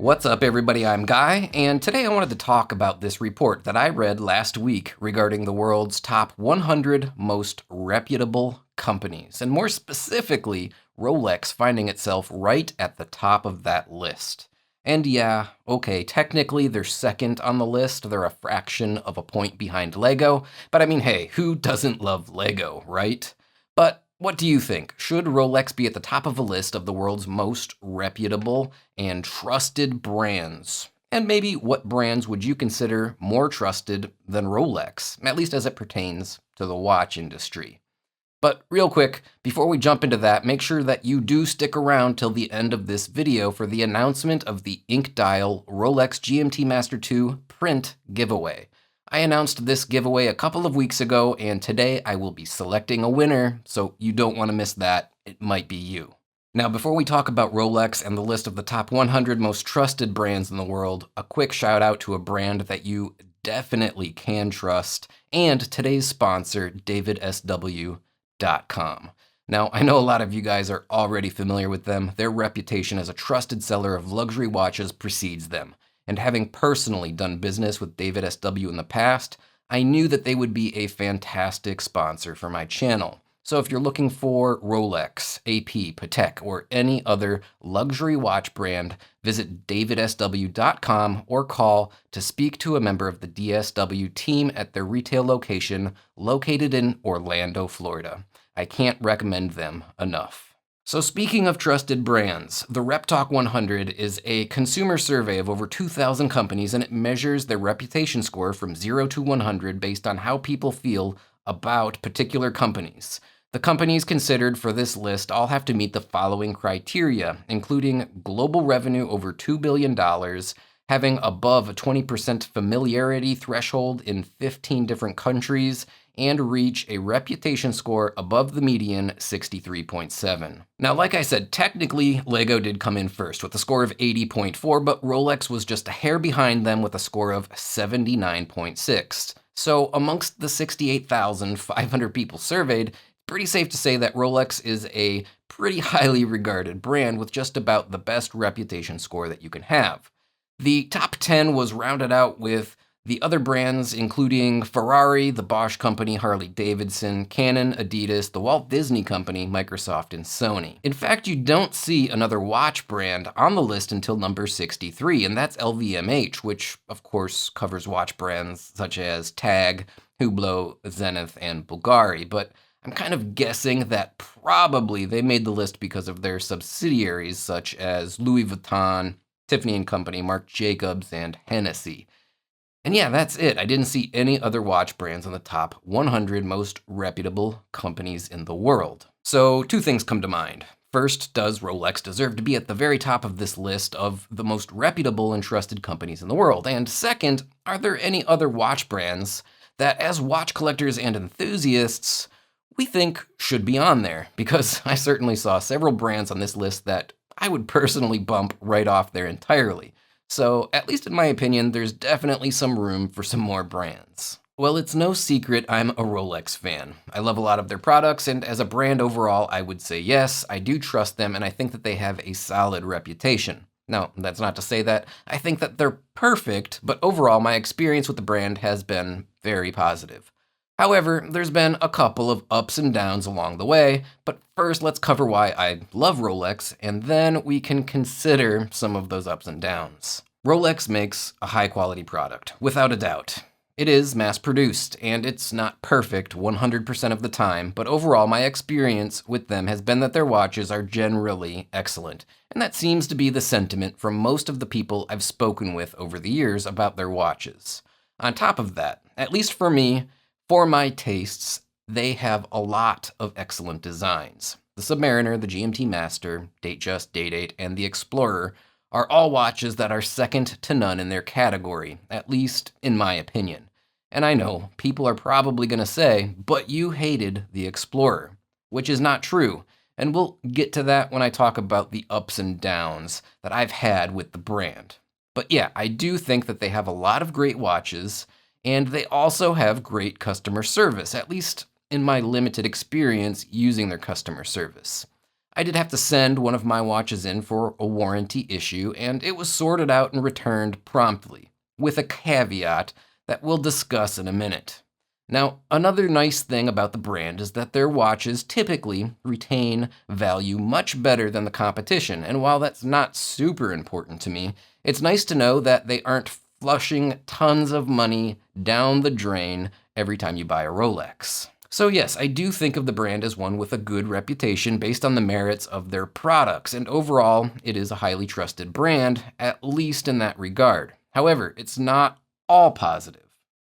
What's up, everybody? I'm Guy, and today I wanted to talk about this report that I read last week regarding the world's top 100 most reputable companies, and more specifically, Rolex finding itself right at the top of that list. And yeah, okay, technically they're second on the list. They're a fraction of a point behind Lego, but I mean, hey, who doesn't love Lego, right? But what do you think? Should Rolex be at the top of a list of the world's most reputable and trusted brands? And maybe what brands would you consider more trusted than Rolex, at least as it pertains to the watch industry? But real quick, before we jump into that, make sure that you do stick around till the end of this video for the announcement of the Ink Dial Rolex GMT Master 2 print giveaway. I announced this giveaway a couple of weeks ago, and today I will be selecting a winner, so you don't want to miss that. It might be you. Now, before we talk about Rolex and the list of the top 100 most trusted brands in the world, a quick shout out to a brand that you definitely can trust, and today's sponsor, DavidSW.com. Now, I know a lot of you guys are already familiar with them. Their reputation as a trusted seller of luxury watches precedes them. And having personally done business with DavidSW in the past, I knew that they would be a fantastic sponsor for my channel. So if you're looking for Rolex, AP, Patek, or any other luxury watch brand, visit DavidSW.com or call to speak to a member of the DSW team at their retail location located in Orlando, Florida. I can't recommend them enough. So speaking of trusted brands, the Rep Talk 100 is a consumer survey of over 2,000 companies, and it measures their reputation score from 0 to 100 based on how people feel about particular companies. The companies considered for this list all have to meet the following criteria, including global revenue over $2 billion, having above a 20% familiarity threshold in 15 different countries, and reach a reputation score above the median 63.7. Now, like I said, technically, Lego did come in first with a score of 80.4, but Rolex was just a hair behind them with a score of 79.6. So amongst the 68,500 people surveyed, it's pretty safe to say that Rolex is a pretty highly regarded brand with just about the best reputation score that you can have. The top 10 was rounded out with the other brands, including Ferrari, the Bosch Company, Harley-Davidson, Canon, Adidas, the Walt Disney Company, Microsoft, and Sony. In fact, you don't see another watch brand on the list until number 63, and that's LVMH, which of course covers watch brands such as Tag, Hublot, Zenith, and Bulgari. But I'm kind of guessing that probably they made the list because of their subsidiaries such as Louis Vuitton, Tiffany & Company, Marc Jacobs, and Hennessy. And yeah, that's it. I didn't see any other watch brands on the top 100 most reputable companies in the world. So two things come to mind. First, does Rolex deserve to be at the very top of this list of the most reputable and trusted companies in the world? And second, are there any other watch brands that, as watch collectors and enthusiasts, we think should be on there? Because I certainly saw several brands on this list that I would personally bump right off there entirely. So, at least in my opinion, there's definitely some room for some more brands. Well, it's no secret I'm a Rolex fan. I love a lot of their products, and as a brand overall, I would say yes, I do trust them, and I think that they have a solid reputation. Now, that's not to say that I think that they're perfect, but overall, my experience with the brand has been very positive. However, there's been a couple of ups and downs along the way, but first let's cover why I love Rolex, and then we can consider some of those ups and downs. Rolex makes a high-quality product, without a doubt. It is mass-produced, and it's not perfect 100% of the time, but overall my experience with them has been that their watches are generally excellent, and that seems to be the sentiment from most of the people I've spoken with over the years about their watches. On top of that, at least for me, for my tastes, they have a lot of excellent designs. The Submariner, the GMT Master, Datejust, Day-Date, and the Explorer are all watches that are second to none in their category, at least in my opinion. And I know people are probably going to say, but you hated the Explorer, which is not true. And we'll get to that when I talk about the ups and downs that I've had with the brand. But yeah, I do think that they have a lot of great watches, and they also have great customer service, at least in my limited experience using their customer service. I did have to send one of my watches in for a warranty issue, and it was sorted out and returned promptly, with a caveat that we'll discuss in a minute. Now, another nice thing about the brand is that their watches typically retain value much better than the competition, and while that's not super important to me, it's nice to know that they aren't flushing tons of money down the drain every time you buy a Rolex. So yes, I do think of the brand as one with a good reputation based on the merits of their products, and overall, it is a highly trusted brand, at least in that regard. However, it's not all positive.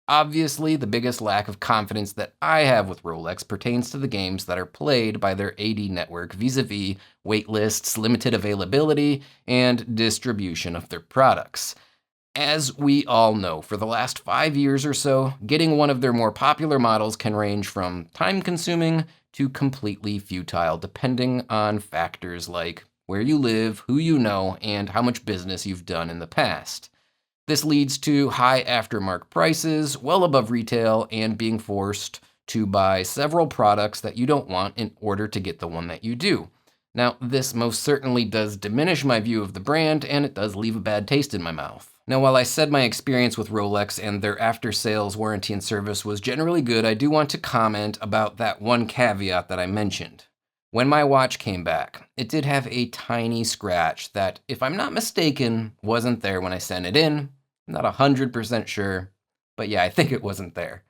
Obviously, the biggest lack of confidence that I have with Rolex pertains to the games that are played by their AD network vis-a-vis wait lists, limited availability, and distribution of their products. As we all know, for the last 5 years or so, getting one of their more popular models can range from time-consuming to completely futile, depending on factors like where you live, who you know, and how much business you've done in the past. This leads to high aftermarket prices, well above retail, and being forced to buy several products that you don't want in order to get the one that you do. Now, this most certainly does diminish my view of the brand, and it does leave a bad taste in my mouth. Now, while I said my experience with Rolex and their after-sales warranty and service was generally good, I do want to comment about that one caveat that I mentioned. When my watch came back, it did have a tiny scratch that, if I'm not mistaken, wasn't there when I sent it in. I'm not 100% sure, but yeah, I think it wasn't there.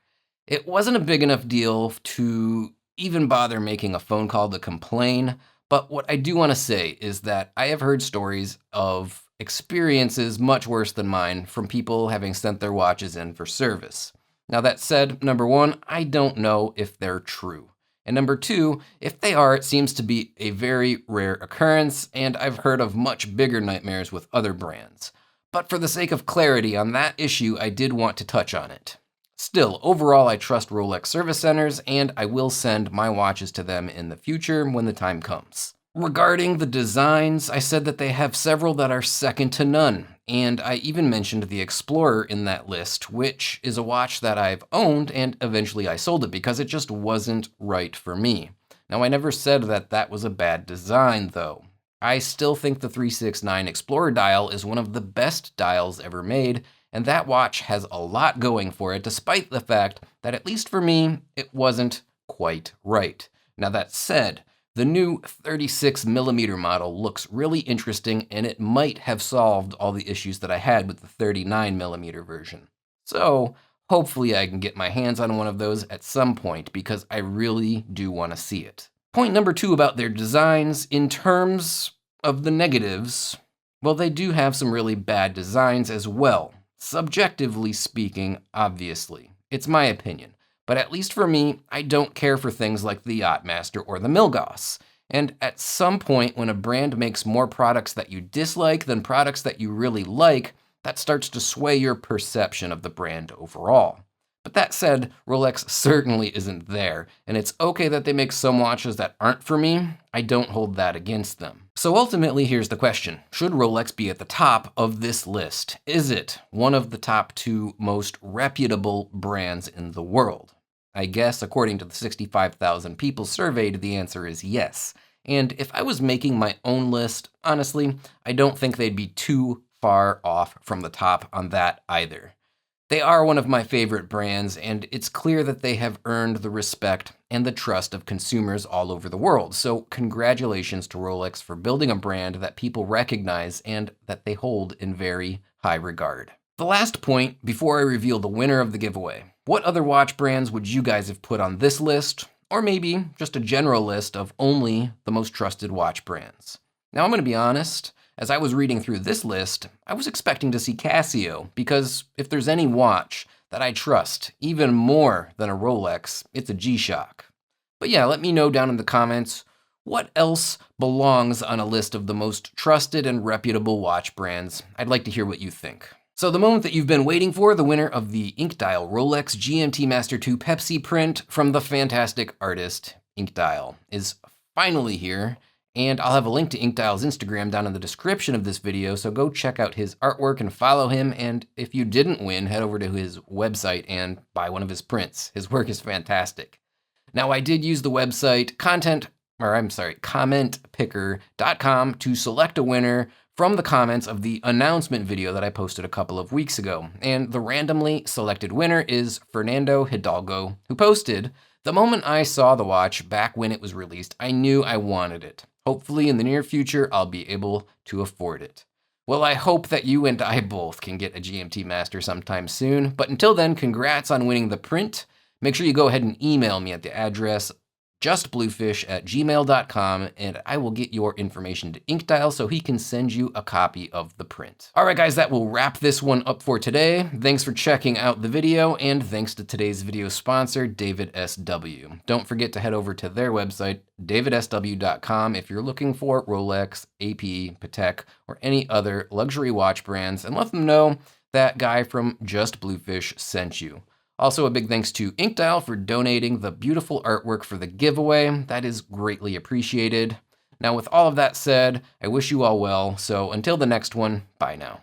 It wasn't a big enough deal to even bother making a phone call to complain, but what I do want to say is that I have heard stories of experiences much worse than mine from people having sent their watches in for service. Now that said, number one, I don't know if they're true. And number two, if they are, it seems to be a very rare occurrence, and I've heard of much bigger nightmares with other brands. But for the sake of clarity on that issue, I did want to touch on it. Still, overall, I trust Rolex service centers, and I will send my watches to them in the future when the time comes. Regarding the designs, I said that they have several that are second to none, and I even mentioned the Explorer in that list, which is a watch that I've owned, and eventually I sold it because it just wasn't right for me. Now, I never said that that was a bad design, though. I still think the 369 Explorer dial is one of the best dials ever made, and that watch has a lot going for it, despite the fact that, at least for me, it wasn't quite right. Now, that said, the new 36mm model looks really interesting, and it might have solved all the issues that I had with the 39mm version. So, hopefully I can get my hands on one of those at some point, because I really do want to see it. Point number two about their designs, in terms of the negatives, well, they do have some really bad designs as well. Subjectively speaking, obviously. It's my opinion. But at least for me, I don't care for things like the Yachtmaster or the Milgauss. And at some point, when a brand makes more products that you dislike than products that you really like, that starts to sway your perception of the brand overall. But that said, Rolex certainly isn't there, and it's okay that they make some watches that aren't for me. I don't hold that against them. So ultimately, here's the question. Should Rolex be at the top of this list? Is it one of the top 2 most reputable brands in the world? I guess, according to the 65,000 people surveyed, the answer is yes. And if I was making my own list, honestly, I don't think they'd be too far off from the top on that either. They are one of my favorite brands, and it's clear that they have earned the respect and the trust of consumers all over the world. So congratulations to Rolex for building a brand that people recognize and that they hold in very high regard. The last point before I reveal the winner of the giveaway. What other watch brands would you guys have put on this list? Or maybe just a general list of only the most trusted watch brands. Now I'm going to be honest, as I was reading through this list, I was expecting to see Casio, because if there's any watch that I trust even more than a Rolex, it's a G-Shock. But yeah, let me know down in the comments what else belongs on a list of the most trusted and reputable watch brands. I'd like to hear what you think. So the moment that you've been waiting for, the winner of the Ink Dial Rolex GMT Master 2 Pepsi print from the fantastic artist Ink Dial is finally here. And I'll have a link to Ink Dial's Instagram down in the description of this video, so go check out his artwork and follow him. And if you didn't win, head over to his website and buy one of his prints. His work is fantastic. Now, I did use the website content commentpicker.com to select a winner from the comments of the announcement video that I posted a couple of weeks ago. And the randomly selected winner is Fernando Hidalgo, who posted, "The moment I saw the watch back when it was released, I knew I wanted it. Hopefully in the near future, I'll be able to afford it." Well, I hope that you and I both can get a GMT Master sometime soon. But until then, congrats on winning the print. Make sure you go ahead and email me at the address justbluefish@gmail.com, and I will get your information to Inkdial so he can send you a copy of the print. All right, guys, that will wrap this one up for today. Thanks for checking out the video, and thanks to today's video sponsor, DavidSW. Don't forget to head over to their website, davidsw.com, if you're looking for Rolex, AP, Patek, or any other luxury watch brands, and let them know that guy from Just Bluefish sent you. Also, a big thanks to Inkdial for donating the beautiful artwork for the giveaway. That is greatly appreciated. Now, with all of that said, I wish you all well. So until the next one, bye now.